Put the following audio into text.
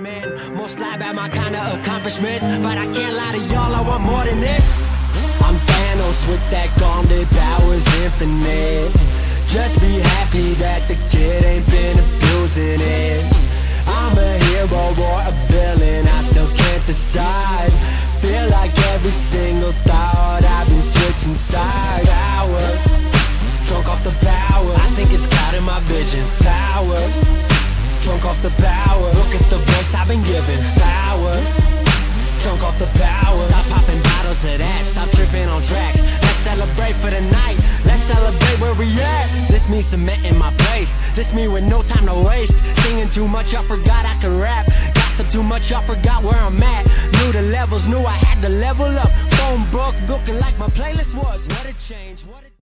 man. Most lie about my kind of accomplishments, but I can't lie to y'all, I want more than this. I'm Thanos with that gauntlet, powers infinite. Just be happy that the kid ain't been abusing it. I'm a hero or a villain, I still can't decide. Feel like every single thought I've been switching sides. Power, drunk off the power, I think it's clouding my vision. Power, drunk off the power, look at the voice I've been given. Power, drunk off the power. Stop popping bottles of that, stop tripping on tracks. Let's celebrate for the night, let's celebrate where we at. This me cementing my place, this me with no time to waste. Singing too much, I forgot I could rap. Gossip too much, I forgot where I'm at. Knew the levels, knew I had to level up. Phone book looking like my playlist was. What a change, what a